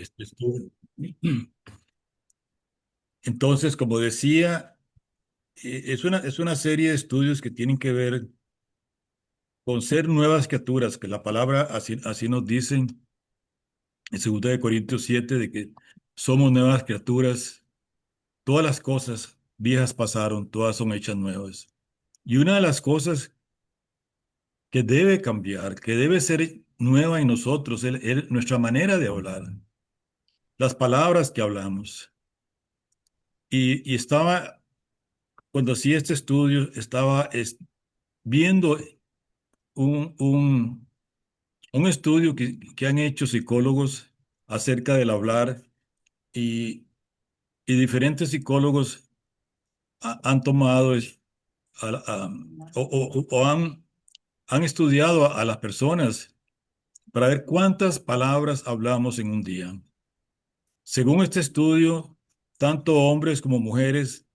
este estudio. Entonces, como decía, es una serie de estudios que tienen que ver con ser nuevas criaturas, que la palabra así nos dicen en 2 Corintios 7, de que somos nuevas criaturas, todas las cosas viejas pasaron, todas son hechas nuevas. Y una de las cosas que debe cambiar, que debe ser nueva en nosotros, es nuestra manera de hablar, las palabras que hablamos. Y estaba, cuando hacía este estudio, estaba viendo un, un, un estudio que han hecho psicólogos acerca del hablar y, y diferentes psicólogos han tomado a- a- o han estudiado a las personas para ver cuántas palabras hablamos en un día. Según este estudio, tanto hombres como mujeres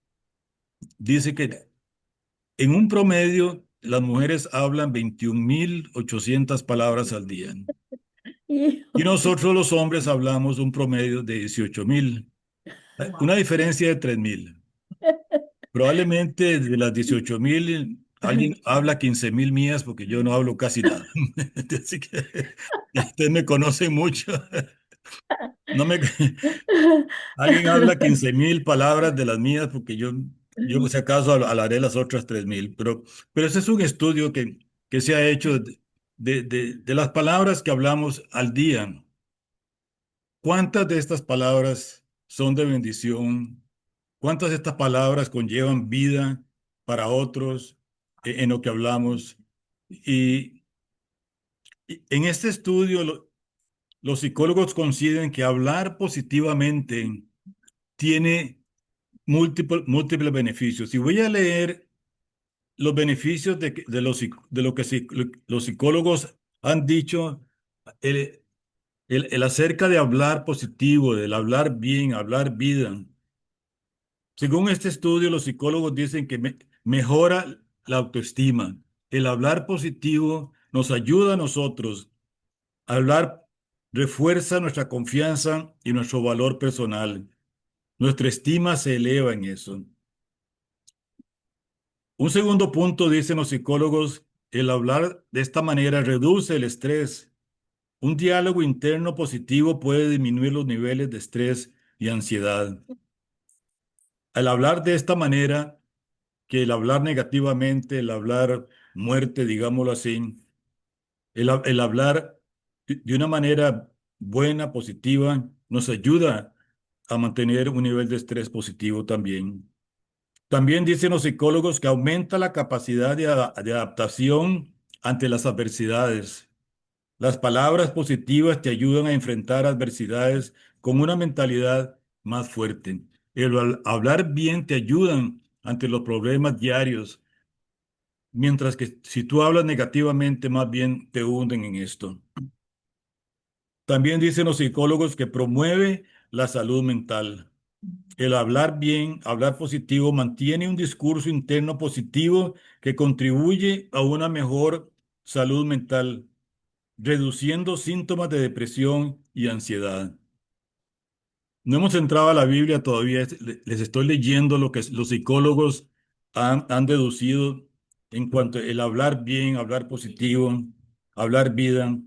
dice que en un promedio las mujeres hablan 21.800 palabras al día y Híjole. nosotros los hombres hablamos un promedio de 18.000, una diferencia de 3.000. Probablemente de las 18.000 alguien habla 15.000 mías porque yo no hablo casi nada. Así que usted me conoce mucho. No me, alguien habla 15.000 palabras de las mías porque yo si acaso hablaré las otras 3.000. Pero ese es un estudio que se ha hecho de las palabras que hablamos al día. ¿Cuántas de estas palabras son de bendición? ¿Cuántas de estas palabras conllevan vida para otros en lo que hablamos? Y, y en este estudio los psicólogos consideran que hablar positivamente tiene múltiples beneficios. Y voy a leer los beneficios de lo que los psicólogos han dicho, el, el acerca de hablar positivo, del hablar bien, hablar vida. Según este estudio, los psicólogos dicen que mejora la autoestima. El hablar positivo nos ayuda a nosotros. Hablar refuerza nuestra confianza y nuestro valor personal. Nuestra estima se eleva en eso. Un segundo punto, dicen los psicólogos, el hablar de esta manera reduce el estrés. Un diálogo interno positivo puede disminuir los niveles de estrés y ansiedad. Al hablar de esta manera, que el hablar negativamente, el hablar muerte, digámoslo así, el hablar de una manera buena, positiva, nos ayuda a mantener un nivel de estrés positivo también. También dicen los psicólogos que aumenta la capacidad de adaptación ante las adversidades. Las palabras positivas te ayudan a enfrentar adversidades con una mentalidad más fuerte. Hablar bien te ayudan ante los problemas diarios, mientras que si tú hablas negativamente, más bien te hunden en esto. También dicen los psicólogos que promueve la salud mental. El hablar bien, hablar positivo, mantiene un discurso interno positivo que contribuye a una mejor salud mental, reduciendo síntomas de depresión y ansiedad. No hemos entrado a la Biblia todavía, les estoy leyendo lo que los psicólogos han deducido en cuanto al hablar bien, hablar positivo, hablar vida.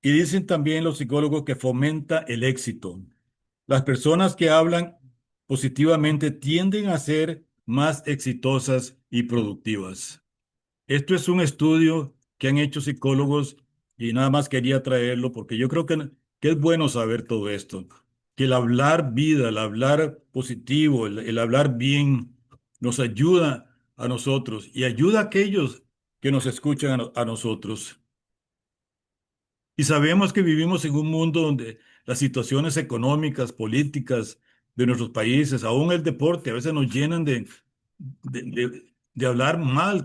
Y dicen también los psicólogos que fomenta el éxito. Las personas que hablan positivamente tienden a ser más exitosas y productivas. Esto es un estudio que han hecho psicólogos y nada más quería traerlo porque yo creo que es bueno saber todo esto. Que el hablar vida, el hablar positivo, el hablar bien nos ayuda a nosotros y ayuda a aquellos que nos escuchan a nosotros. Y sabemos que vivimos en un mundo donde las situaciones económicas, políticas de nuestros países, aún el deporte, a veces nos llenan de hablar mal,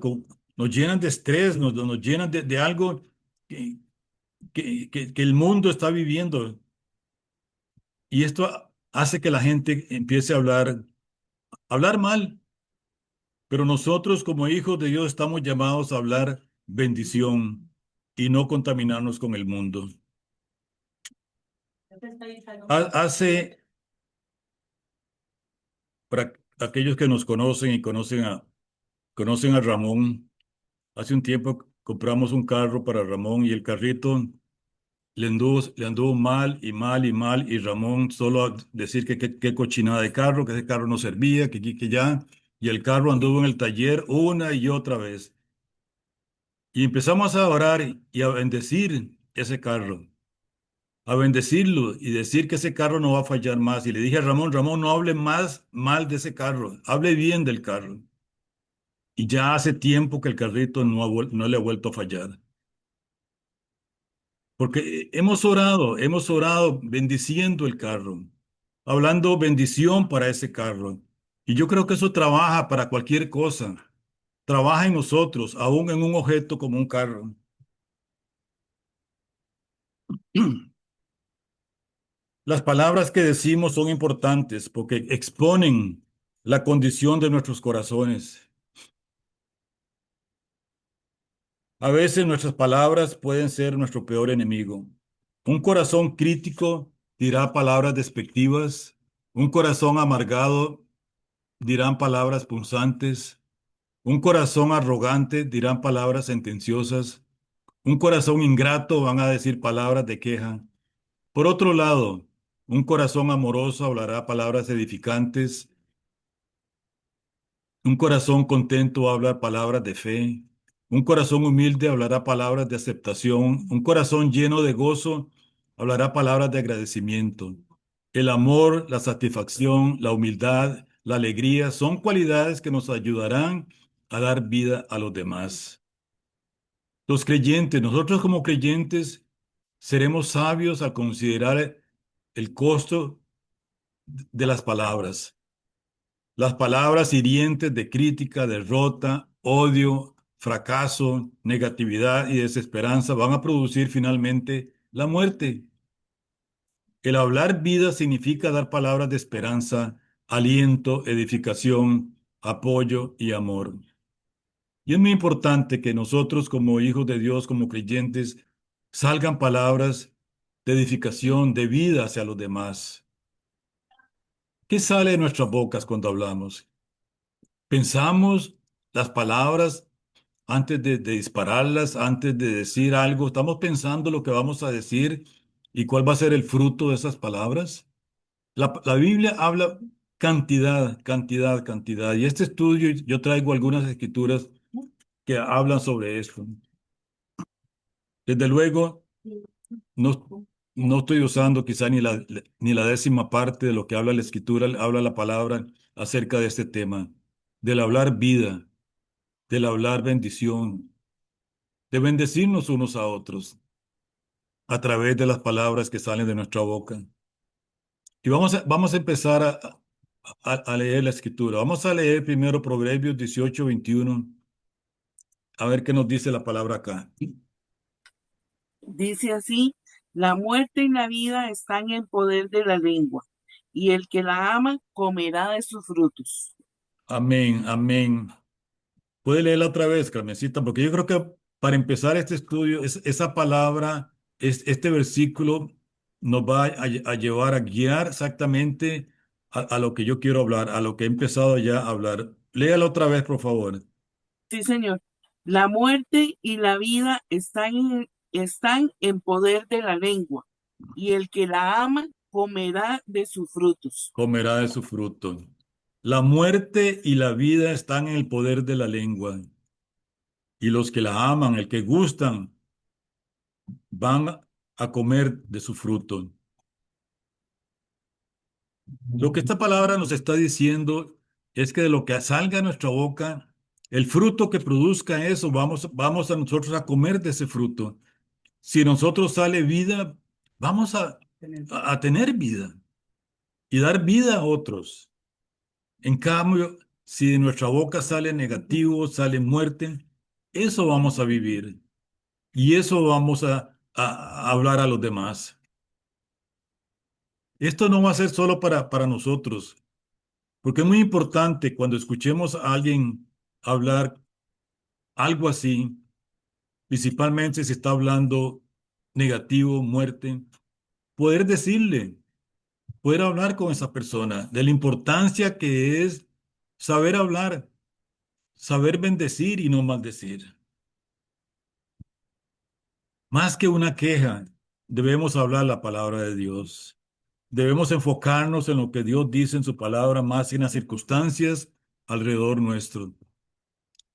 nos llenan de estrés, nos llenan de algo que, que el mundo está viviendo. Y esto hace que la gente empiece a hablar mal. Pero nosotros como hijos de Dios estamos llamados a hablar bendición y no contaminarnos con el mundo. Hace, para aquellos que nos conocen y conocen a Ramón, hace un tiempo compramos un carro para Ramón y el carrito le anduvo mal y mal y mal y Ramón solo a decir que qué cochinada de carro, que ese carro no servía, que aquí, que ya, y el carro anduvo en el taller una y otra vez. Y empezamos a orar y a bendecir ese carro, a bendecirlo y decir que ese carro no va a fallar más. Y le dije a Ramón, Ramón, no hable más mal de ese carro, hable bien del carro. Y ya hace tiempo que el carrito no le ha vuelto a fallar. Porque hemos orado bendiciendo el carro, hablando bendición para ese carro. Y yo creo que eso trabaja para cualquier cosa. Trabaja en nosotros, aún en un objeto como un carro. Las palabras que decimos son importantes porque exponen la condición de nuestros corazones. A veces nuestras palabras pueden ser nuestro peor enemigo. Un corazón crítico dirá palabras despectivas. Un corazón amargado dirán palabras punzantes. Un corazón arrogante dirán palabras sentenciosas. Un corazón ingrato van a decir palabras de queja. Por otro lado, un corazón amoroso hablará palabras edificantes. Un corazón contento habla palabras de fe. Un corazón humilde hablará palabras de aceptación. Un corazón lleno de gozo hablará palabras de agradecimiento. El amor, la satisfacción, la humildad, la alegría son cualidades que nos ayudarán a dar vida a los demás. Los creyentes, nosotros como creyentes, seremos sabios al considerar el costo de las palabras. Las palabras hirientes de crítica, derrota, odio, fracaso, negatividad y desesperanza van a producir finalmente la muerte. El hablar vida significa dar palabras de esperanza, aliento, edificación, apoyo y amor. Y es muy importante que nosotros como hijos de Dios, como creyentes, salgan palabras de edificación, de vida hacia los demás. ¿Qué sale de nuestras bocas cuando hablamos? Pensamos las palabras antes de dispararlas, antes de decir algo. Estamos pensando lo que vamos a decir y cuál va a ser el fruto de esas palabras. La Biblia habla cantidad, cantidad, cantidad. Y este estudio, yo traigo algunas escrituras que hablan sobre esto. Desde luego, no estoy usando quizá ni la décima parte de lo que habla la escritura, habla la palabra acerca de este tema, del hablar vida, del hablar bendición, de bendecirnos unos a otros a través de las palabras que salen de nuestra boca. Y vamos a empezar a leer la escritura. Vamos a leer primero Proverbios 18:21, a ver qué nos dice la palabra acá. Dice así, la muerte y la vida están en poder de la lengua, y el que la ama comerá de sus frutos. Amén, amén. Puede leerla otra vez, Carmencita, porque yo creo que para empezar este estudio, esa palabra, este versículo nos va a llevar a guiar exactamente a lo que yo quiero hablar, a lo que he empezado ya a hablar. Léala otra vez, por favor. Sí, Señor. La muerte y la vida están en poder de la lengua, y el que la ama comerá de sus frutos. Comerá de su fruto. La muerte y la vida están en el poder de la lengua, y los que la aman, el que gustan, van a comer de su fruto. Lo que esta palabra nos está diciendo es que de lo que salga de nuestra boca, el fruto que produzca eso, vamos a nosotros a comer de ese fruto. Si nosotros sale vida, vamos a tener vida y dar vida a otros. En cambio, si de nuestra boca sale negativo, sale muerte, eso vamos a vivir y eso vamos a hablar a los demás. Esto no va a ser solo para nosotros. Porque es muy importante cuando escuchemos a alguien hablar algo así, principalmente si está hablando negativo, muerte, poder decirle, poder hablar con esa persona, de la importancia que es saber hablar, saber bendecir y no maldecir. Más que una queja, debemos hablar la palabra de Dios. Debemos enfocarnos en lo que Dios dice en su palabra, más que en las circunstancias alrededor nuestro.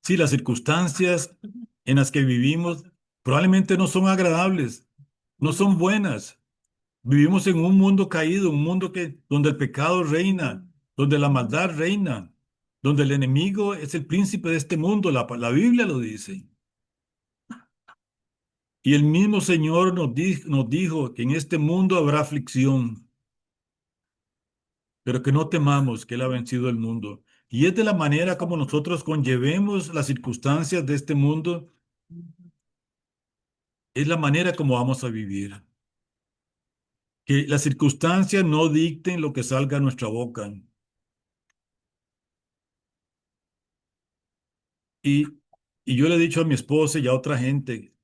Sí, las circunstancias en las que vivimos probablemente no son agradables, no son buenas. Vivimos en un mundo caído, un mundo donde el pecado reina, donde la maldad reina, donde el enemigo es el príncipe de este mundo. La Biblia lo dice. Y el mismo Señor nos dijo que en este mundo habrá aflicción, pero que no temamos, que Él ha vencido el mundo. Y es de la manera como nosotros conllevemos las circunstancias de este mundo, es la manera como vamos a vivir. Que las circunstancias no dicten lo que salga a nuestra boca. Y, y yo le he dicho a mi esposa y a otra gente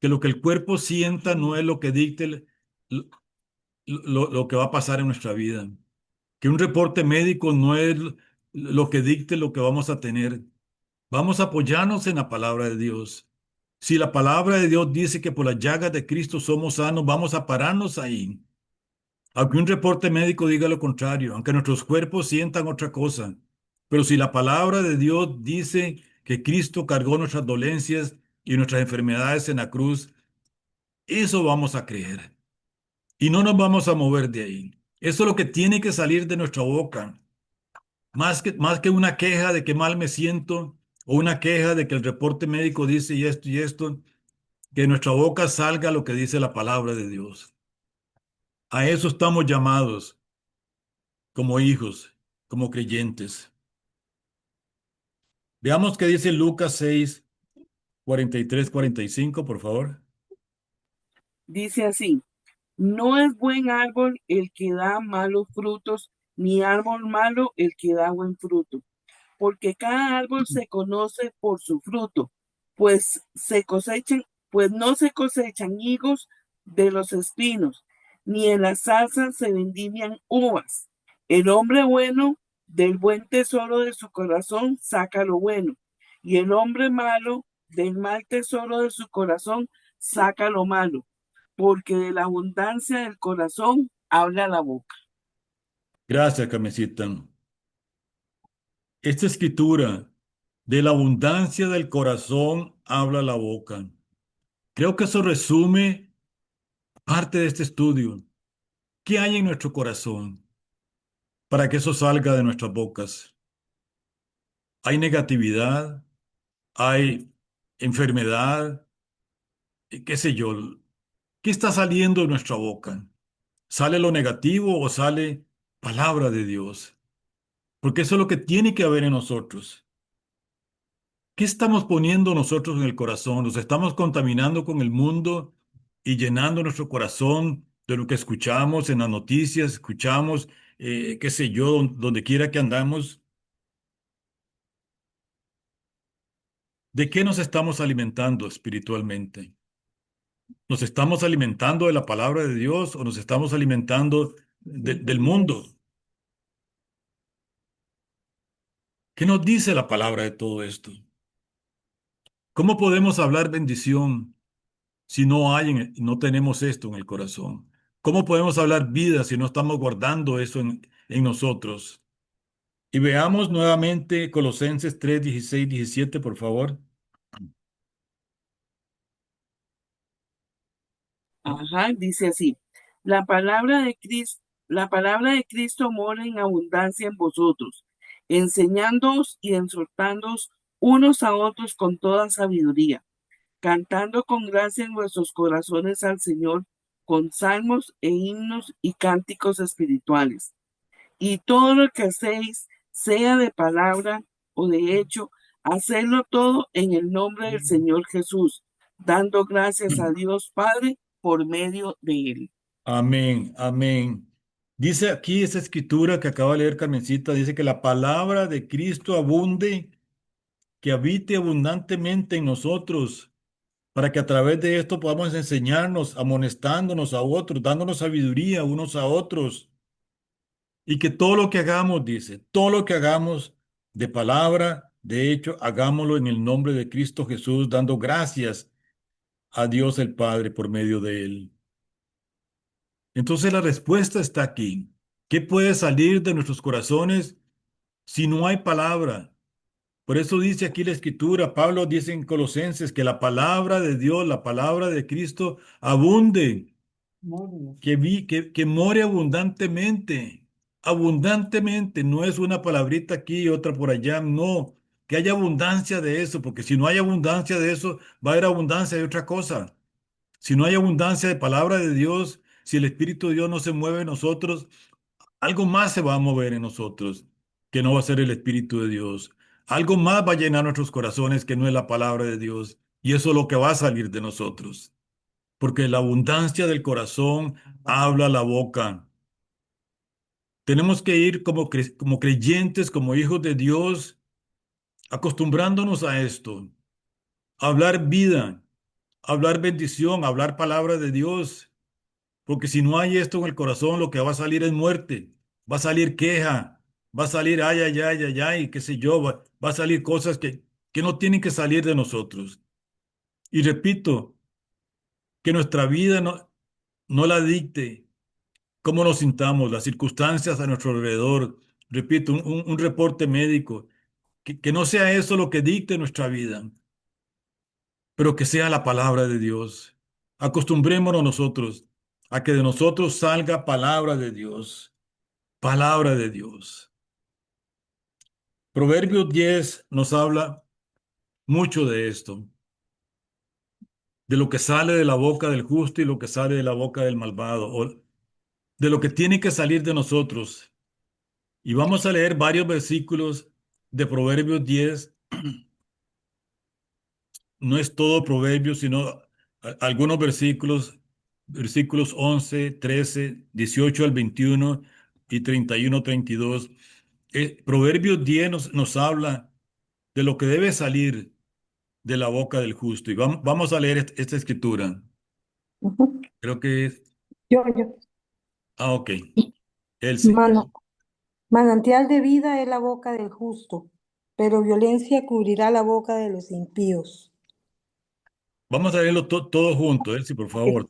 que lo que el cuerpo sienta no es lo que dicte lo, lo que va a pasar en nuestra vida. Que un reporte médico no es lo que dicte lo que vamos a tener. Vamos a apoyarnos en la palabra de Dios. Si la palabra de Dios dice que por las llagas de Cristo somos sanos, vamos a pararnos ahí. Aunque un reporte médico diga lo contrario, aunque nuestros cuerpos sientan otra cosa. Pero si la palabra de Dios dice que Cristo cargó nuestras dolencias y nuestras enfermedades en la cruz, eso vamos a creer. Y no nos vamos a mover de ahí. Eso es lo que tiene que salir de nuestra boca. Más que una queja de que mal me siento o una queja de que el reporte médico dice y esto, que de nuestra boca salga lo que dice la palabra de Dios. A eso estamos llamados como hijos, como creyentes. Veamos qué dice Lucas 6, 43, 45, por favor. Dice así, no es buen árbol el que da malos frutos, ni árbol malo el que da buen fruto, porque cada árbol se conoce por su fruto, pues se cosechan, pues no se cosechan higos de los espinos, ni en las zarzas se vendimian uvas. El hombre bueno del buen tesoro de su corazón saca lo bueno, y el hombre malo del mal tesoro de su corazón saca lo malo, porque de la abundancia del corazón habla la boca. Gracias, Carmencita. Esta escritura, de la abundancia del corazón habla la boca. Creo que eso resume parte de este estudio. ¿Qué hay en nuestro corazón para que eso salga de nuestras bocas? ¿Hay negatividad? ¿Hay enfermedad? ¿Qué sé yo? ¿Qué está saliendo de nuestra boca? ¿Sale lo negativo o sale palabra de Dios? Porque eso es lo que tiene que haber en nosotros. ¿Qué estamos poniendo nosotros en el corazón? ¿Nos estamos contaminando con el mundo y llenando nuestro corazón de lo que escuchamos en las noticias, escuchamos, qué sé yo, donde quiera que andamos? ¿De qué nos estamos alimentando espiritualmente? ¿Nos estamos alimentando de la palabra de Dios o nos estamos alimentando del mundo? ¿Qué nos dice la palabra de todo esto? ¿Cómo podemos hablar bendición si no tenemos esto en el corazón? ¿Cómo podemos hablar vida si no estamos guardando eso en nosotros? Y veamos nuevamente Colosenses 3, 16, 17, por favor. Ajá, dice así, la palabra de Cristo mora en abundancia en vosotros, enseñándoos y exhortándoos unos a otros con toda sabiduría, cantando con gracia en vuestros corazones al Señor, con salmos e himnos y cánticos espirituales. Y todo lo que hacéis, sea de palabra o de hecho, hacedlo todo en el nombre del Señor Jesús, dando gracias a Dios Padre por medio de él. Amén, amén. Dice aquí esa escritura que acaba de leer Carmencita, dice que la palabra de Cristo abunde, que habite abundantemente en nosotros. para que a través de esto podamos enseñarnos, amonestándonos a otros, dándonos sabiduría unos a otros, y que todo lo que hagamos, dice, todo lo que hagamos de palabra, de hecho, hagámoslo en el nombre de Cristo Jesús, dando gracias a Dios el Padre por medio de él. Entonces la respuesta está aquí. ¿Qué puede salir de nuestros corazones si no hay palabra? Por eso dice aquí la Escritura, Pablo dice en Colosenses que la palabra de Dios, la palabra de Cristo, abunde, que more abundantemente, abundantemente. No es una palabrita aquí y otra por allá, no. Que haya abundancia de eso, porque si no hay abundancia de eso, va a haber abundancia de otra cosa. Si no hay abundancia de palabra de Dios, si el Espíritu de Dios no se mueve en nosotros, algo más se va a mover en nosotros, que no va a ser el Espíritu de Dios. Algo más va a llenar nuestros corazones que no es la palabra de Dios. Y eso es lo que va a salir de nosotros. Porque la abundancia del corazón habla la boca. Tenemos que ir como creyentes, como hijos de Dios, acostumbrándonos a esto. A hablar vida, a hablar bendición, a hablar palabra de Dios. Porque si no hay esto en el corazón, lo que va a salir es muerte, va a salir queja, va a salir ay, ay, ay, ay, ay, qué sé yo, va a salir cosas que no tienen que salir de nosotros. Y repito, que nuestra vida no la dicte cómo nos sintamos, las circunstancias a nuestro alrededor. Repito, un reporte médico, que no sea eso lo que dicte nuestra vida, pero que sea la palabra de Dios. Acostumbrémonos nosotros a que de nosotros salga palabra de Dios. Palabra de Dios. Proverbios 10 nos habla mucho de esto, de lo que sale de la boca del justo y lo que sale de la boca del malvado, o de lo que tiene que salir de nosotros. Y vamos a leer varios versículos de Proverbios 10. No es todo Proverbios, sino algunos versículos, versículos 11, 13, 18 al 21 y 31, 32. Proverbios 10 nos habla de lo que debe salir de la boca del justo. Y vamos a leer esta escritura. Ujú. Creo que es... Yo. Ok, Elsie. Mano, manantial de vida es la boca del justo, pero violencia cubrirá la boca de los impíos. Vamos a leerlo todo junto, Elsie, por favor,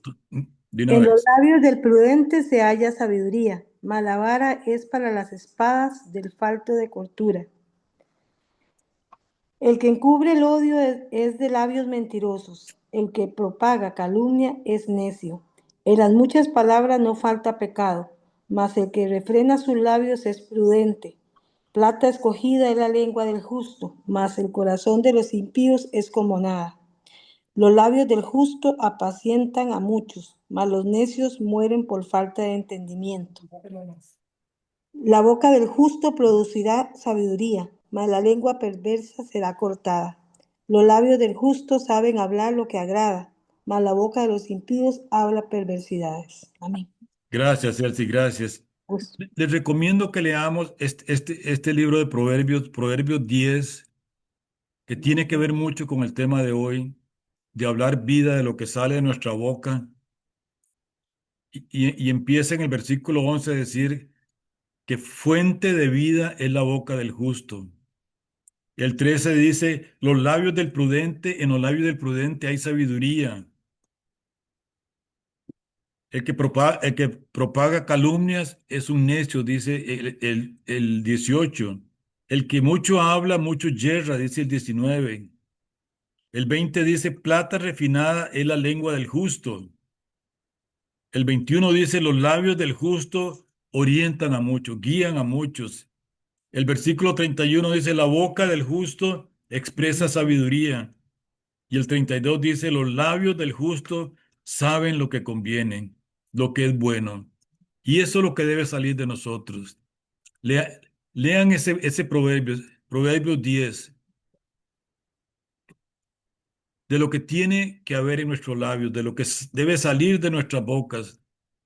de una En los vez. labios del prudente se halla sabiduría, mas la vara es para las espadas del falto de cortura. El que encubre el odio es de labios mentirosos, el que propaga calumnia es necio. En las muchas palabras no falta pecado, mas el que refrena sus labios es prudente. Plata escogida es la lengua del justo, mas el corazón de los impíos es como nada. Los labios del justo apacientan a muchos, mas los necios mueren por falta de entendimiento. La boca del justo producirá sabiduría, mas la lengua perversa será cortada. Los labios del justo saben hablar lo que agrada, mas la boca de los impíos habla perversidades. Amén. Gracias, Elsie, gracias. Gusto. Les recomiendo que leamos este libro de Proverbios, Proverbios 10, que tiene que ver mucho con el tema de hoy, de hablar vida de lo que sale de nuestra boca. Y empieza en el versículo 11 a decir que fuente de vida es la boca del justo. El 13 dice, los labios del prudente, en los labios del prudente hay sabiduría. El que propaga calumnias es un necio, dice el 18. El que mucho habla, mucho yerra, dice el 19. El 20 dice, plata refinada es la lengua del justo. El 21 dice, los labios del justo orientan a muchos, guían a muchos. El versículo 31 dice, la boca del justo expresa sabiduría. Y el 32 dice, los labios del justo saben lo que conviene, lo que es bueno. Y eso es lo que debe salir de nosotros. Lea- Lean ese proverbio, Proverbios 10, de lo que tiene que haber en nuestros labios, de lo que debe salir de nuestras bocas.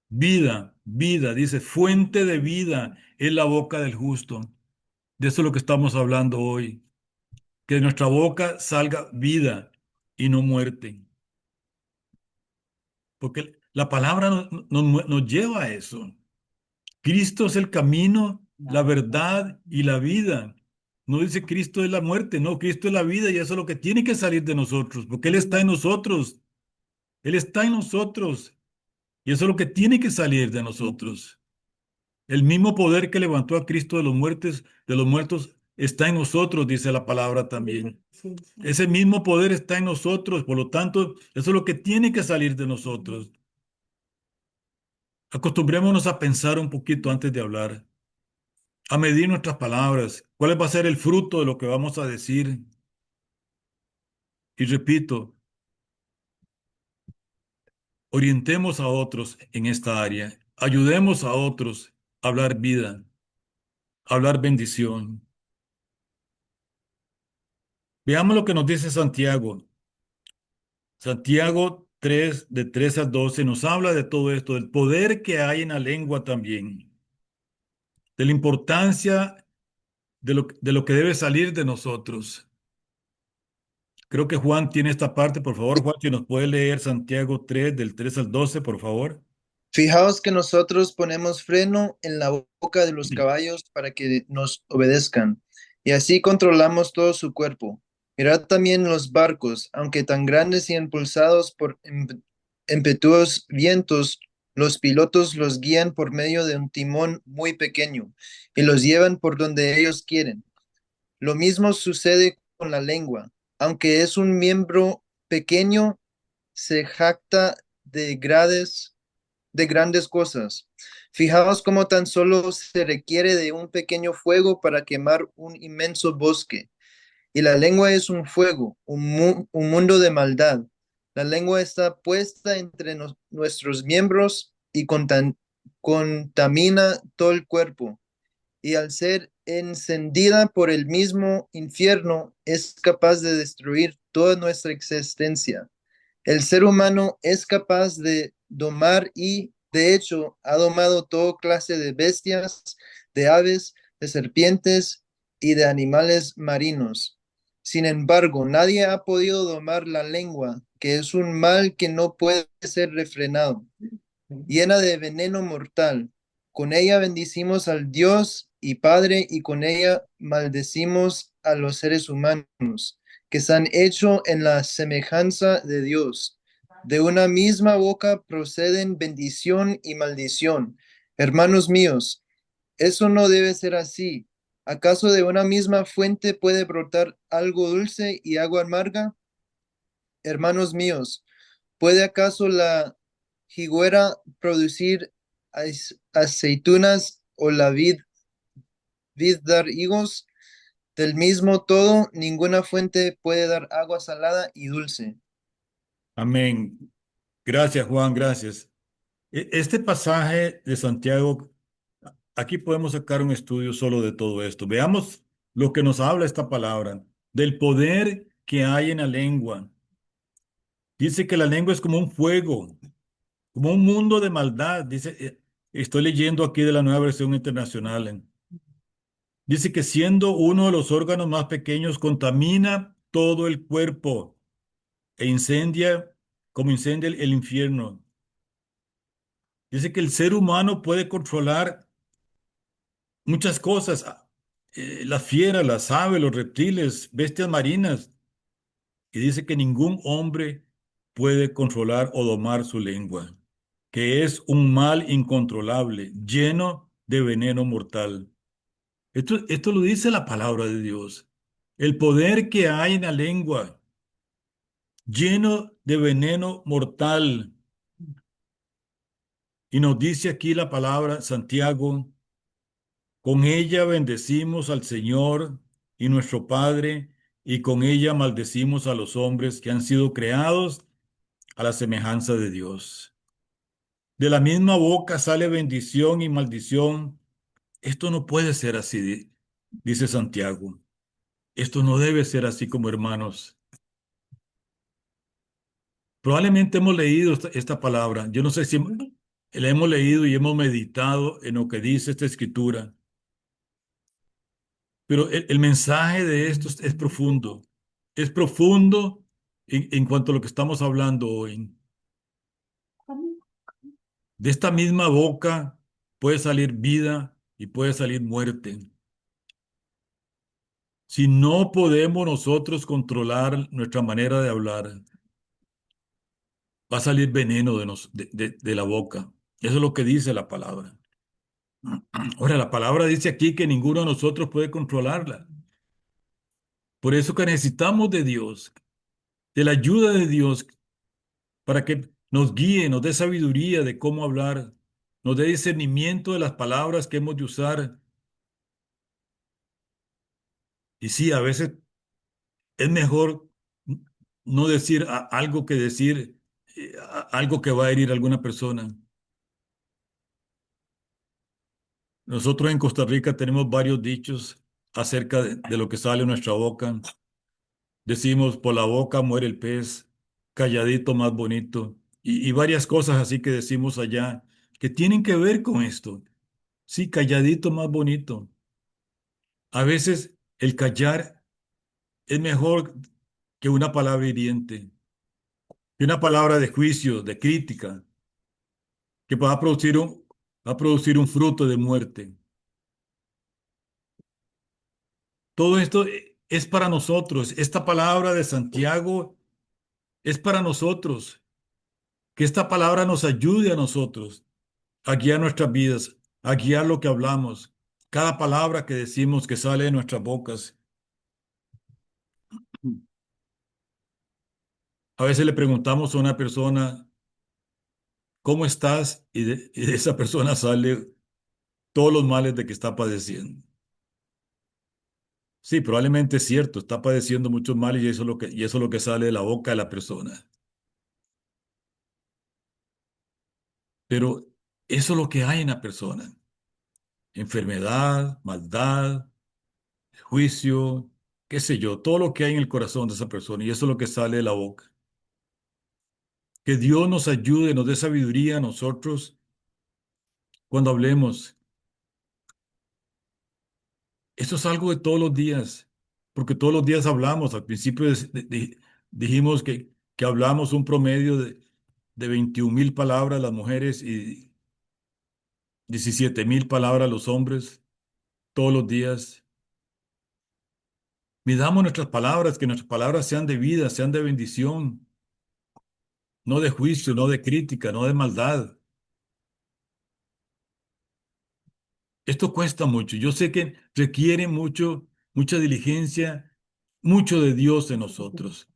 Vida, vida, dice, fuente de vida es la boca del justo. De eso es lo que estamos hablando hoy. Que de nuestra boca salga vida y no muerte. porque la palabra nos lleva a eso. Cristo es el camino, la verdad y la vida. No dice Cristo es la muerte, no, Cristo es la vida y eso es lo que tiene que salir de nosotros, porque Él está en nosotros. Él está en nosotros y eso es lo que tiene que salir de nosotros. El mismo poder que levantó a Cristo de los muertos, está en nosotros, dice la palabra también. Sí, sí. Ese mismo poder está en nosotros, por lo tanto, eso es lo que tiene que salir de nosotros. Acostumbrémonos a pensar un poquito antes de hablar, a medir nuestras palabras, cuál va a ser el fruto de lo que vamos a decir. Y repito, orientemos a otros en esta área, ayudemos a otros a hablar vida, a hablar bendición. Veamos lo que nos dice Santiago. Santiago 3, de 3 al 12, nos habla de todo esto, del poder que hay en la lengua también, de la importancia de lo que debe salir de nosotros. Creo que Juan tiene esta parte, por favor, Juan, si nos puede leer Santiago 3, del 3 al 12, por favor. Fijaos que nosotros ponemos freno en la boca de los caballos para que nos obedezcan, y así controlamos todo su cuerpo. Mirad también los barcos, aunque tan grandes y impulsados por impetuosos vientos, los pilotos los guían por medio de un timón muy pequeño y los llevan por donde ellos quieren. Lo mismo sucede con la lengua. Aunque es un miembro pequeño, se jacta de grandes cosas. Fijaos cómo tan solo se requiere de un pequeño fuego para quemar un inmenso bosque. Y la lengua es un fuego, un mundo de maldad. La lengua está puesta entre nuestros miembros y contamina todo el cuerpo. Y al ser encendida por el mismo infierno, es capaz de destruir toda nuestra existencia. El ser humano es capaz de domar y, de hecho, ha domado toda clase de bestias, de aves, de serpientes y de animales marinos. Sin embargo, nadie ha podido domar la lengua, que es un mal que no puede ser refrenado, llena de veneno mortal. Con ella bendicimos al Dios y Padre, y con ella maldecimos a los seres humanos que se han hecho en la semejanza de Dios. De una misma boca proceden bendición y maldición. Hermanos míos, eso no debe ser así. ¿Acaso de una misma fuente puede brotar algo dulce y agua amarga? Hermanos míos, ¿puede acaso la higuera producir aceitunas o la vid dar higos? Del mismo todo, ninguna fuente puede dar agua salada y dulce. Amén. Gracias, Juan, gracias. Este pasaje de Santiago, aquí podemos sacar un estudio solo de todo esto. Veamos lo que nos habla esta palabra, del poder que hay en la lengua. Dice que la lengua es como un fuego, como un mundo de maldad. Dice, estoy leyendo aquí de la Nueva Versión Internacional. Dice que siendo uno de los órganos más pequeños, contamina todo el cuerpo e incendia, como incendia el infierno. Dice que el ser humano puede controlar muchas cosas, las fieras, las aves, los reptiles, bestias marinas. Y dice que ningún hombre puede controlar o domar su lengua, que es un mal incontrolable, lleno de veneno mortal. Esto lo dice la palabra de Dios. El poder que hay en la lengua, lleno de veneno mortal. Y nos dice aquí la palabra Santiago, con ella bendecimos al Señor y nuestro Padre, y con ella maldecimos a los hombres que han sido creados a la semejanza de Dios. De la misma boca sale bendición y maldición. Esto no puede ser así, dice Santiago. Esto no debe ser así como hermanos. Probablemente hemos leído esta palabra. Yo no sé si la hemos leído y hemos meditado en lo que dice esta escritura. Pero el mensaje de esto es profundo. Es profundo en cuanto a lo que estamos hablando hoy. De esta misma boca puede salir vida y puede salir muerte. Si no podemos nosotros controlar nuestra manera de hablar, va a salir veneno de la boca. Eso es lo que dice la palabra. Ahora, la palabra dice aquí que ninguno de nosotros puede controlarla. Por eso que necesitamos de Dios, de la ayuda de Dios, para que nos guíe, nos dé sabiduría de cómo hablar, nos dé discernimiento de las palabras que hemos de usar. Y sí, a veces es mejor no decir algo que decir algo que va a herir a alguna persona. Nosotros en Costa Rica tenemos varios dichos acerca de lo que sale de nuestra boca. Decimos, por la boca muere el pez, calladito más bonito, y varias cosas así que decimos allá que tienen que ver con esto. Sí, calladito más bonito. A veces el callar es mejor que una palabra hiriente, que una palabra de juicio, de crítica, que va a producir un fruto de muerte. Todo esto es para nosotros. Esta palabra de Santiago es para nosotros. Que esta palabra nos ayude a nosotros a guiar nuestras vidas, a guiar lo que hablamos, cada palabra que decimos que sale de nuestras bocas. A veces le preguntamos a una persona, ¿cómo estás? Y de esa persona sale todos los males de que está padeciendo. Sí, probablemente es cierto, está padeciendo muchos males y eso es lo que sale de la boca de la persona. Pero eso es lo que hay en la persona. Enfermedad, maldad, juicio, qué sé yo, todo lo que hay en el corazón de esa persona y eso es lo que sale de la boca. Que Dios nos ayude, nos dé sabiduría a nosotros cuando hablemos. Esto es algo de todos los días, porque todos los días hablamos. Al principio dijimos que hablamos un promedio de 21.000 palabras las mujeres y 17.000 palabras los hombres todos los días. Midamos nuestras palabras, que nuestras palabras sean de vida, sean de bendición, no de juicio, no de crítica, no de maldad. Esto cuesta mucho. Yo sé que requiere mucha diligencia, mucho de Dios en nosotros,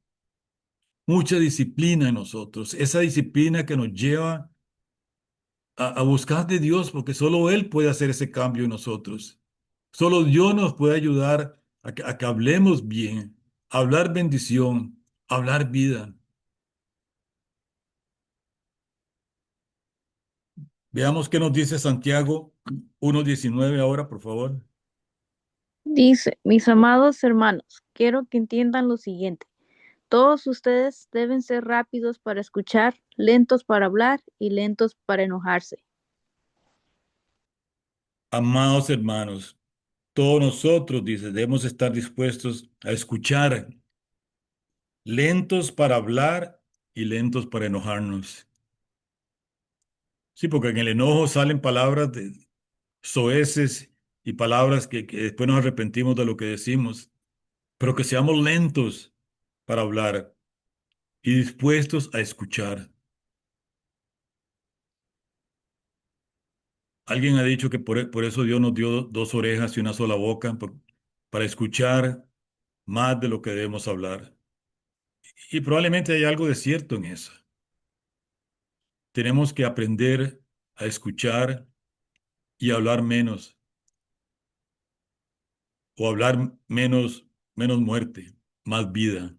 mucha disciplina en nosotros. Esa disciplina que nos lleva a buscar de Dios, porque solo Él puede hacer ese cambio en nosotros. Solo Dios nos puede ayudar a que hablemos bien, a hablar bendición, a hablar vida. Veamos qué nos dice Santiago 1:19 ahora, por favor. Dice, mis amados hermanos, quiero que entiendan lo siguiente. Todos ustedes deben ser rápidos para escuchar, lentos para hablar y lentos para enojarse. Amados hermanos, todos nosotros, dice, debemos estar dispuestos a escuchar, lentos para hablar y lentos para enojarnos. Sí, porque en el enojo salen palabras soeces y palabras que después nos arrepentimos de lo que decimos, pero que seamos lentos para hablar y dispuestos a escuchar. Alguien ha dicho que por eso Dios nos dio dos orejas y una sola boca, para escuchar más de lo que debemos hablar. Y probablemente hay algo de cierto en eso. Tenemos que aprender a escuchar y hablar menos, o hablar menos muerte, más vida.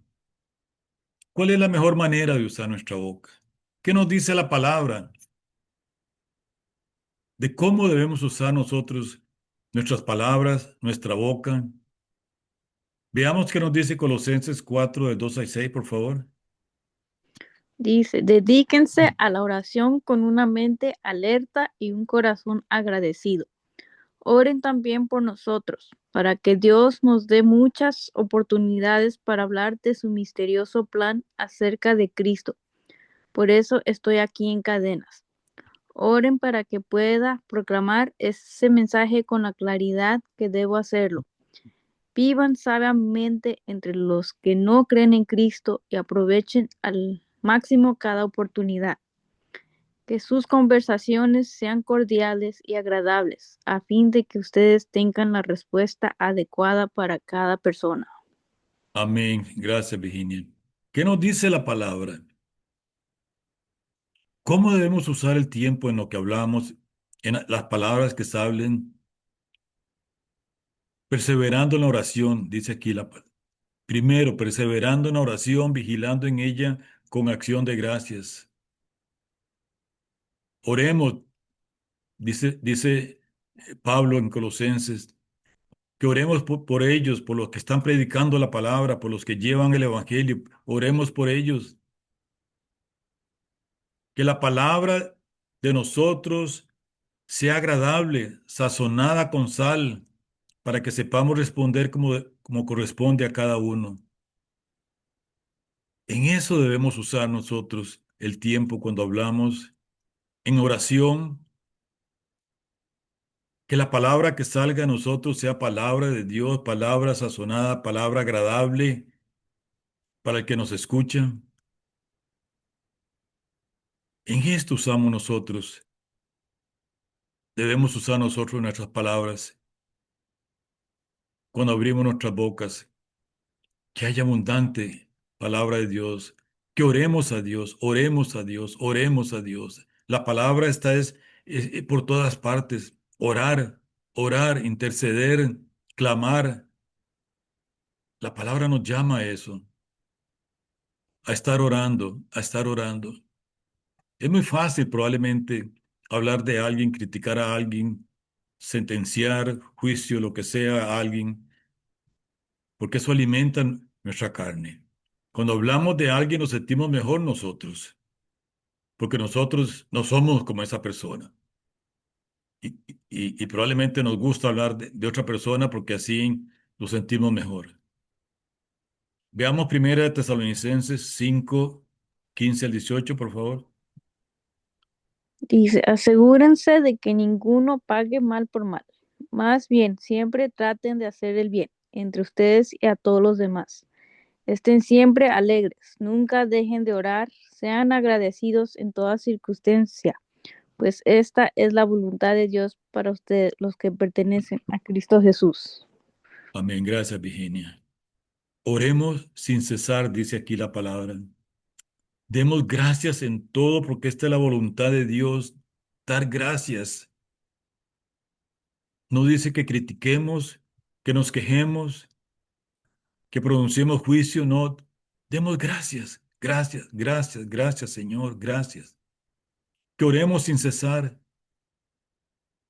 ¿Cuál es la mejor manera de usar nuestra boca? ¿Qué nos dice la palabra de cómo debemos usar nosotros nuestras palabras, nuestra boca? Veamos qué nos dice Colosenses 4, de 2 al 6, por favor. Dice, dedíquense a la oración con una mente alerta y un corazón agradecido. Oren también por nosotros, para que Dios nos dé muchas oportunidades para hablar de su misterioso plan acerca de Cristo. Por eso estoy aquí en cadenas. Oren para que pueda proclamar ese mensaje con la claridad que debo hacerlo. Vivan sabiamente entre los que no creen en Cristo y aprovechen al máximo cada oportunidad. Que sus conversaciones sean cordiales y agradables, a fin de que ustedes tengan la respuesta adecuada para cada persona. Amén. Gracias, Virginia. ¿Qué nos dice la palabra? ¿Cómo debemos usar el tiempo en lo que hablamos, en las palabras que se hablen? Perseverando en la oración, dice aquí la palabra. Primero, perseverando en la oración, vigilando en ella con acción de gracias. Oremos, dice Pablo en Colosenses, que oremos por ellos, por los que están predicando la palabra, por los que llevan el evangelio. Oremos por ellos. Que la palabra de nosotros sea agradable, sazonada con sal, para que sepamos responder como corresponde a cada uno. En eso debemos usar nosotros el tiempo cuando hablamos en oración, que la palabra que salga de nosotros sea palabra de Dios, palabra sazonada, palabra agradable para el que nos escucha. En esto usamos nosotros, debemos usar nosotros nuestras palabras cuando abrimos nuestras bocas, que haya abundante palabra de Dios, que oremos a Dios, oremos a Dios, oremos a Dios. La palabra está por todas partes. Orar, orar, interceder, clamar. La palabra nos llama a eso, a estar orando, a estar orando. Es muy fácil probablemente hablar de alguien, criticar a alguien, sentenciar, juicio, lo que sea a alguien, porque eso alimenta nuestra carne. Cuando hablamos de alguien nos sentimos mejor nosotros, porque nosotros no somos como esa persona. Y probablemente nos gusta hablar de otra persona porque así nos sentimos mejor. Veamos primera de Tesalonicenses 5, 15 al 18, por favor. Dice, asegúrense de que ninguno pague mal por mal. Más bien, siempre traten de hacer el bien entre ustedes y a todos los demás. Estén siempre alegres, nunca dejen de orar, sean agradecidos en toda circunstancia, pues esta es la voluntad de Dios para ustedes, los que pertenecen a Cristo Jesús. Amén. Gracias, Virginia. Oremos sin cesar, dice aquí la palabra. Demos gracias en todo porque esta es la voluntad de Dios, dar gracias. No dice que critiquemos, que nos quejemos, que pronunciemos juicio, no. Demos gracias, gracias, gracias, gracias, Señor, gracias. Que oremos sin cesar.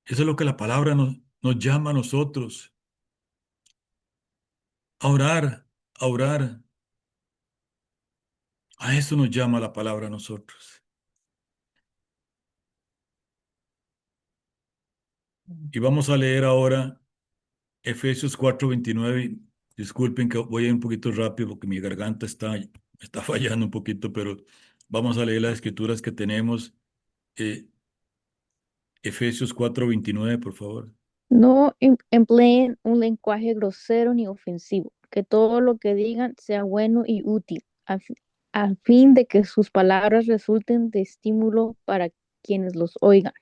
Eso es lo que la palabra nos llama a nosotros. A orar, a orar. A eso nos llama la palabra a nosotros. Y vamos a leer ahora Efesios 4:29. Disculpen que voy a ir un poquito rápido porque mi garganta está fallando un poquito, pero vamos a leer las escrituras que tenemos. Efesios 4:29, por favor. No empleen un lenguaje grosero ni ofensivo, que todo lo que digan sea bueno y útil, a fin de que sus palabras resulten de estímulo para quienes los oigan.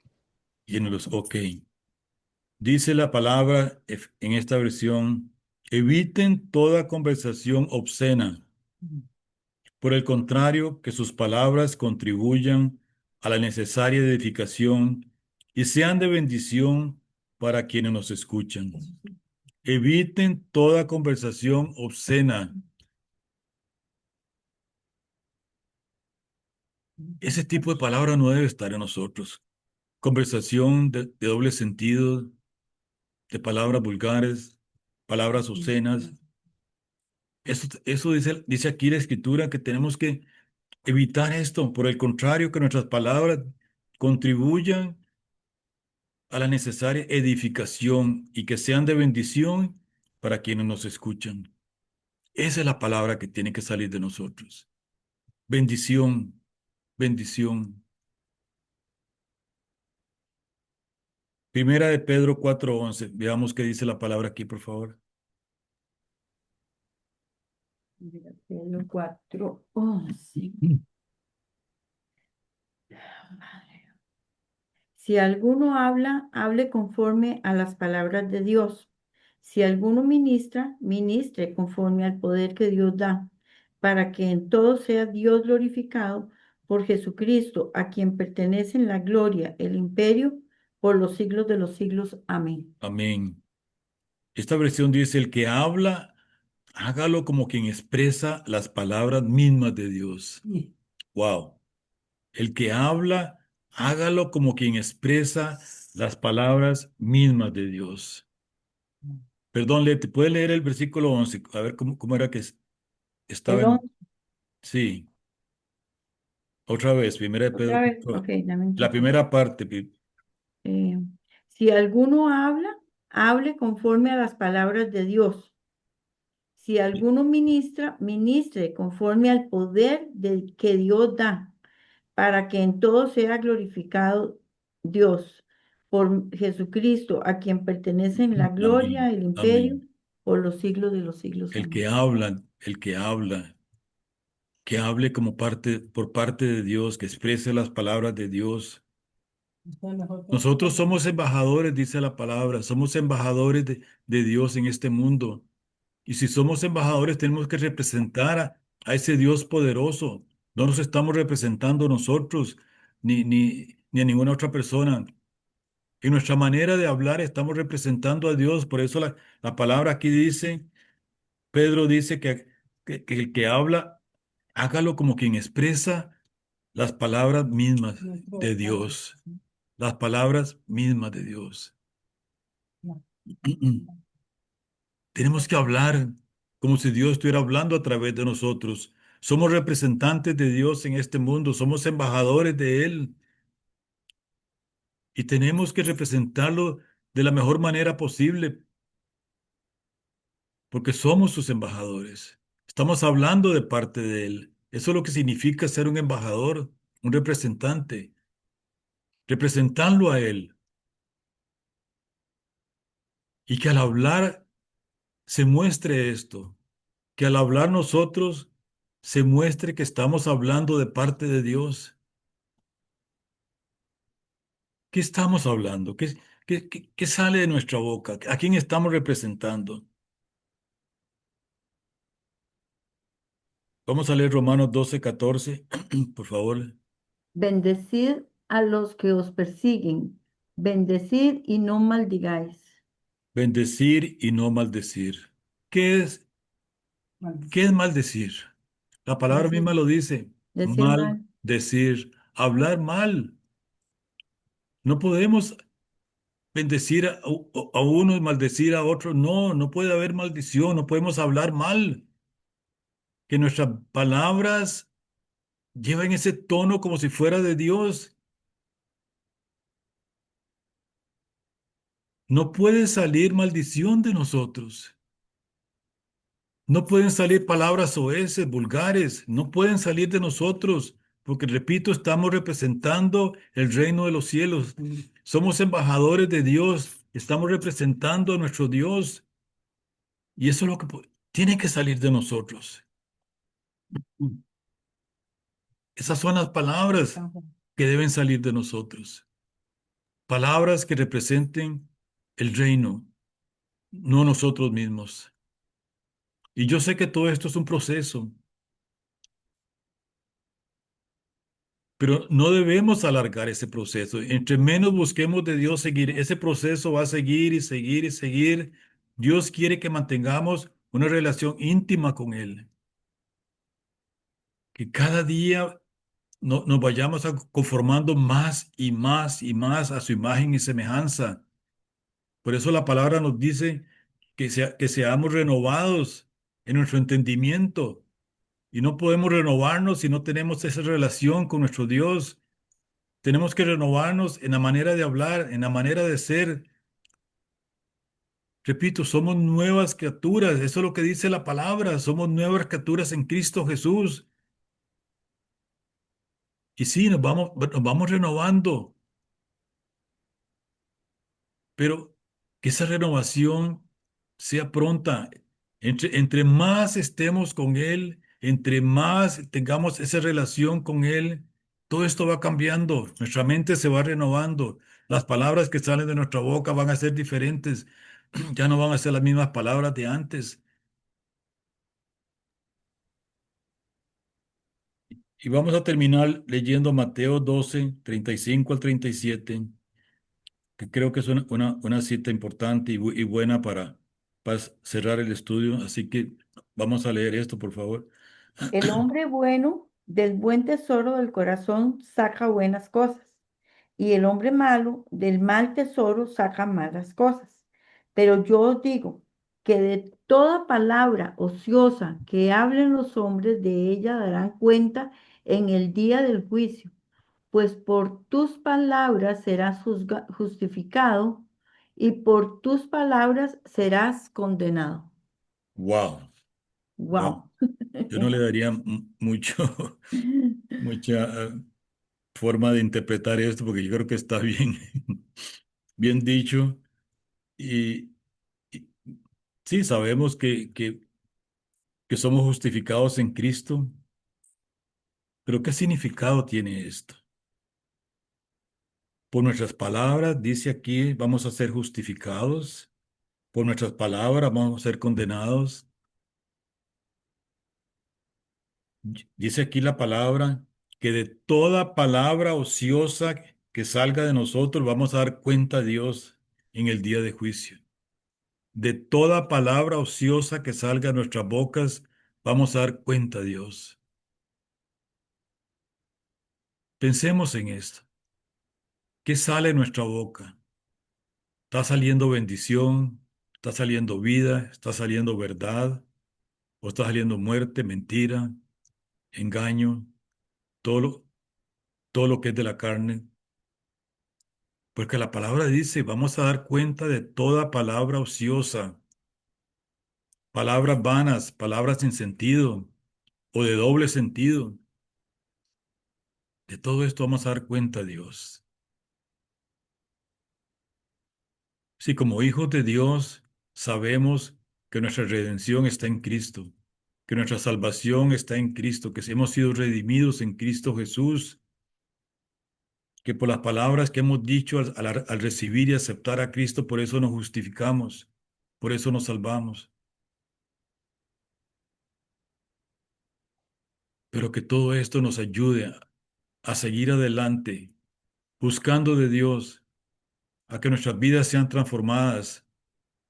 Ok. Dice la palabra en esta versión, eviten toda conversación obscena. Por el contrario, que sus palabras contribuyan a la necesaria edificación y sean de bendición para quienes nos escuchan. Eviten toda conversación obscena. Ese tipo de palabra no debe estar en nosotros. Conversación de doble sentido, de palabras vulgares, palabras obscenas. Eso dice aquí la Escritura que tenemos que evitar esto. Por el contrario, que nuestras palabras contribuyan a la necesaria edificación y que sean de bendición para quienes nos escuchan. Esa es la palabra que tiene que salir de nosotros. Bendición, bendición. Primera de Pedro 4:11. Veamos qué dice la palabra aquí, por favor. Pedro 4:11. Si alguno habla, hable conforme a las palabras de Dios. Si alguno ministra, ministre conforme al poder que Dios da, para que en todo sea Dios glorificado por Jesucristo, a quien pertenecen la gloria, el imperio, por los siglos de los siglos. Amén. Amén. Esta versión dice, el que habla, hágalo como quien expresa las palabras mismas de Dios. Wow. El que habla, hágalo como quien expresa las palabras mismas de Dios. Perdón, ¿te puedes leer el versículo 11? A ver cómo era que estaba El en... 11, Sí, otra vez, primera de Pedro. otra vez. Ok, dame un La poco. primera parte. Eh, si alguno habla, hable conforme a las palabras de Dios. Si alguno ministra, ministre conforme al poder que Dios da, para que en todo sea glorificado Dios por Jesucristo, a quien pertenecen la Amén. gloria, el imperio, Amén. por los siglos de los siglos. El que Amén. habla, el que habla, que hable como parte, por parte de Dios, que exprese las palabras de Dios. Nosotros somos embajadores, dice la palabra, somos embajadores de Dios en este mundo. Y si somos embajadores, tenemos que representar a ese Dios poderoso. No nos estamos representando nosotros, ni a ninguna otra persona. En nuestra manera de hablar estamos representando a Dios. Por eso la palabra aquí dice, Pedro dice que el que habla, hágalo como quien expresa las palabras mismas de Dios. Las palabras mismas de Dios. Tenemos que hablar como si Dios estuviera hablando a través de nosotros. Somos representantes de Dios en este mundo, somos embajadores de Él y tenemos que representarlo de la mejor manera posible porque somos sus embajadores. Estamos hablando de parte de Él. Eso es lo que significa ser un embajador, un representante, representarlo a Él y que al hablar se muestre esto, que al hablar nosotros se muestre que estamos hablando de parte de Dios. ¿Qué estamos hablando? ¿Qué sale de nuestra boca? ¿A quién estamos representando? Vamos a leer Romanos 12:14, por favor. Bendecid a los que os persiguen, bendecid y no maldigáis. Bendecir y no maldecir. ¿Qué es, qué es maldecir? La palabra Decir, misma lo dice. decir mal. Maldecir, hablar mal. No podemos bendecir a uno y maldecir a otro. No, no puede haber maldición, no podemos hablar mal. Que nuestras palabras lleven ese tono como si fuera de Dios. No puede salir maldición de nosotros. No pueden salir palabras soeces, vulgares. No pueden salir de nosotros. Porque, repito, estamos representando el reino de los cielos. Somos embajadores de Dios. Estamos representando a nuestro Dios. Y eso es lo que tiene que salir de nosotros. Esas son las palabras que deben salir de nosotros. Palabras que representen el reino, no nosotros mismos. Y yo sé que todo esto es un proceso, pero no debemos alargar ese proceso. Entre menos busquemos de Dios seguir, ese proceso va a seguir y seguir y seguir. Dios quiere que mantengamos una relación íntima con Él, que cada día nos vayamos conformando más y más y más a su imagen y semejanza. Por eso la palabra nos dice que seamos renovados en nuestro entendimiento. Y no podemos renovarnos si no tenemos esa relación con nuestro Dios. Tenemos que renovarnos en la manera de hablar, en la manera de ser. Repito, somos nuevas criaturas. Eso es lo que dice la palabra. Somos nuevas criaturas en Cristo Jesús. Y sí, nos vamos renovando. pero que esa renovación sea pronta. Entre más estemos con Él, entre más tengamos esa relación con Él, todo esto va cambiando. Nuestra mente se va renovando. Las palabras que salen de nuestra boca van a ser diferentes. Ya no van a ser las mismas palabras de antes. Y vamos a terminar leyendo Mateo 12, 35 al 37, que creo que es una cita importante y buena para cerrar el estudio. Así que vamos a leer esto, por favor. El hombre bueno del buen tesoro del corazón saca buenas cosas, y el hombre malo del mal tesoro saca malas cosas. Pero yo os digo que de toda palabra ociosa que hablen los hombres, de ella darán cuenta en el día del juicio, pues por tus palabras serás justificado y por tus palabras serás condenado. Wow, wow. Wow. Yo no le daría mucho, mucha forma de interpretar esto porque yo creo que está bien, bien dicho. Y, y sí, sabemos que somos justificados en Cristo, pero ¿qué significado tiene esto? Por nuestras palabras, dice aquí, vamos a ser justificados. Por nuestras palabras, vamos a ser condenados. Dice aquí la palabra que de toda palabra ociosa que salga de nosotros, vamos a dar cuenta a Dios en el día de juicio. De toda palabra ociosa que salga de nuestras bocas, vamos a dar cuenta a Dios. Pensemos en esto. ¿Qué sale de nuestra boca? ¿Está saliendo bendición? ¿Está saliendo vida? ¿Está saliendo verdad? ¿O está saliendo muerte, mentira, engaño? Todo lo, todo lo que es de la carne. Porque la palabra dice, vamos a dar cuenta de toda palabra ociosa, palabras vanas, palabras sin sentido o de doble sentido. De todo esto vamos a dar cuenta, Dios. Si como hijos de Dios sabemos que nuestra redención está en Cristo, que nuestra salvación está en Cristo, que hemos sido redimidos en Cristo Jesús, que por las palabras que hemos dicho al recibir y aceptar a Cristo, por eso nos justificamos, por eso nos salvamos. Pero que todo esto nos ayude a seguir adelante, buscando de Dios, a que nuestras vidas sean transformadas,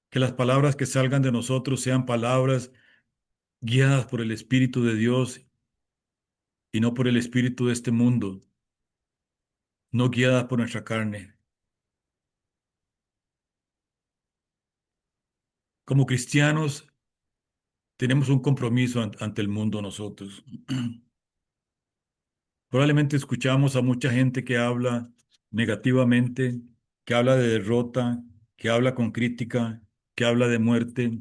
que las palabras que salgan de nosotros sean palabras guiadas por el Espíritu de Dios y no por el espíritu de este mundo, no guiadas por nuestra carne. Como cristianos, tenemos un compromiso ante el mundo nosotros. Probablemente escuchamos a mucha gente que habla negativamente, que habla de derrota, que habla con crítica, que habla de muerte.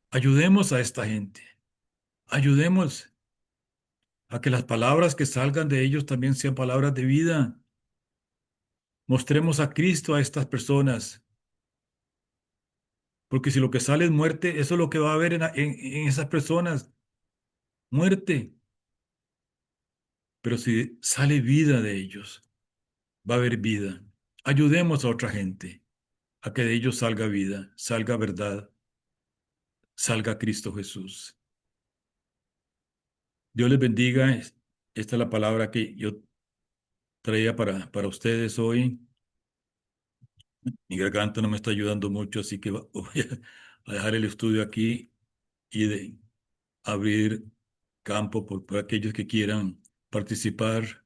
Ayudemos a esta gente. Ayudemos a que las palabras que salgan de ellos también sean palabras de vida. Mostremos a Cristo a estas personas, porque si lo que sale es muerte, eso es lo que va a haber en esas personas, muerte. Pero si sale vida de ellos, va a haber vida. Ayudemos a otra gente a que de ellos salga vida, salga verdad, salga Cristo Jesús. Dios les bendiga. Esta es la palabra que yo traía para ustedes hoy. Mi garganta no me está ayudando mucho, así que voy a dejar el estudio aquí y de abrir campo por aquellos que quieran participar.